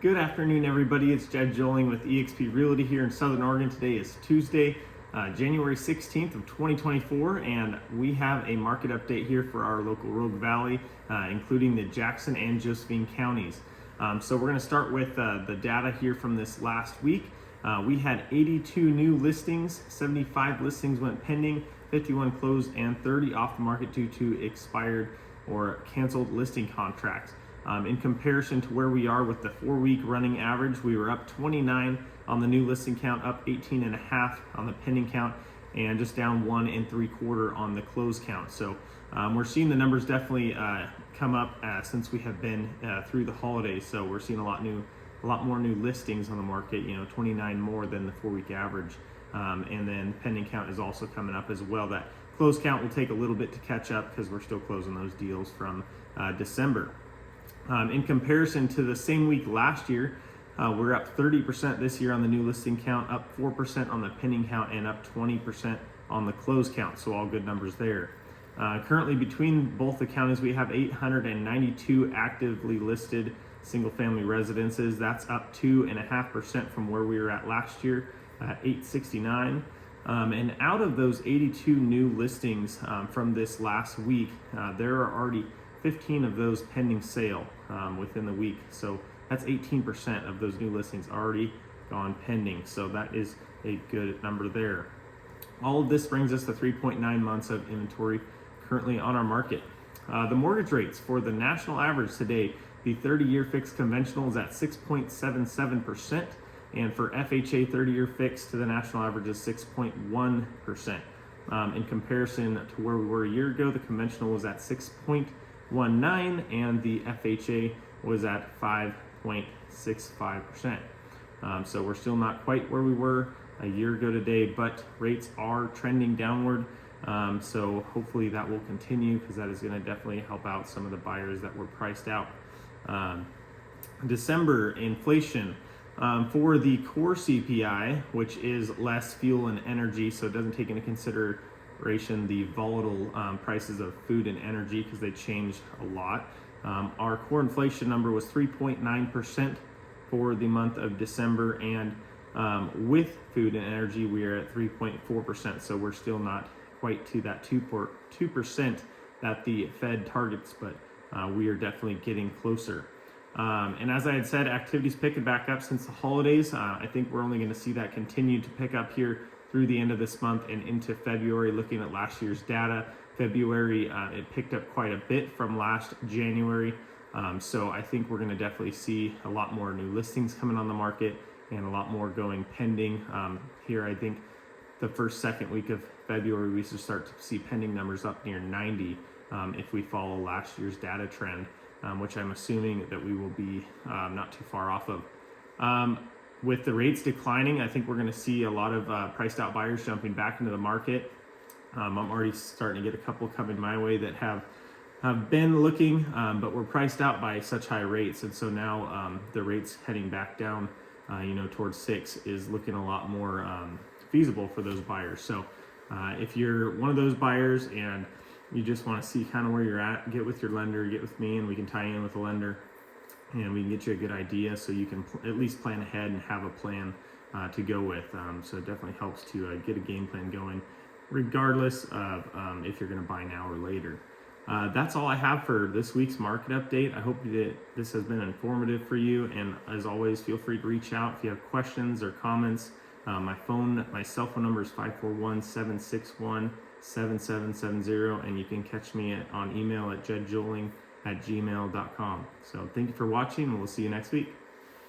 Good afternoon, everybody. It's Jed Joling with eXp Realty here in Southern Oregon. Today is Tuesday, January 16th of 2024, and we have a market update here for our local Rogue Valley, including the Jackson and Josephine counties. So we're going to start with the data here from this last week. We had 82 new listings, 75 listings went pending, 51 closed, and 30 off the market due to expired or canceled listing contracts. In comparison to where we are with the 4-week running average, we were up 29 on the new listing count, up 18.5 on the pending count, and just down 1 3/4 on the close count. So we're seeing the numbers definitely come up since we have been through the holidays. So we're seeing a lot more new listings on the market. 29 more than the 4-week average, and then pending count is also coming up as well. That close count will take a little bit to catch up because we're still closing those deals from December. In comparison to the same week last year, we're up 30% this year on the new listing count, up 4% on the pending count, and up 20% on the close count. So all good numbers there. Currently between both the counties, we have 892 actively listed single-family residences. That's up 2.5% from where we were at last year at 869. And out of those 82 new listings from this last week, there are already 15 of those pending sale within the week. So that's 18% of those new listings already gone pending. So that is a good number there. All of this brings us to 3.9 months of inventory currently on our market. The mortgage rates for the national average today, the 30-year fixed conventional is at 6.77%, and for FHA 30-year fixed to the national average is 6.1%. In comparison to where we were a year ago, the conventional was at 6.19 and the FHA was at 5.65%. So we're still not quite where we were a year ago today, but rates are trending downward. So hopefully that will continue because that is going to definitely help out some of the buyers that were priced out. December inflation for the core CPI, which is less fuel and energy, so it doesn't take into consideration the volatile prices of food and energy because they changed a lot. Our core inflation number was 3.9% for the month of December, and with food and energy we are at 3.4%, so we're still not quite to that 2% that the Fed targets, but we are definitely getting closer. And as I had said, activity's picking back up since the holidays. I think we're only going to see that continue to pick up here through the end of this month and into February. Looking at last year's data, February it picked up quite a bit from last January. So I think we're going to definitely see a lot more new listings coming on the market and a lot more going pending. Here I think the second week of February we should start to see pending numbers up near 90 if we follow last year's data trend, which I'm assuming that we will be not too far off of. With the rates declining, I think we're going to see a lot of priced out buyers jumping back into the market. I'm already starting to get a couple coming my way that have been looking, but were priced out by such high rates. And so now the rates heading back down, towards 6 is looking a lot more feasible for those buyers. So if you're one of those buyers and you just want to see kind of where you're at, get with your lender, get with me, and we can tie in with the lender and we can get you a good idea so you can at least plan ahead and have a plan to go with. So it definitely helps to get a game plan going regardless of if you're going to buy now or later. That's all I have for this week's market update. I hope that this has been informative for you, and as always, feel free to reach out if you have questions or comments. My cell phone number is 541-761-7770, and you can catch me on email at jedjoling@gmail.com. So thank you for watching, and we'll see you next week.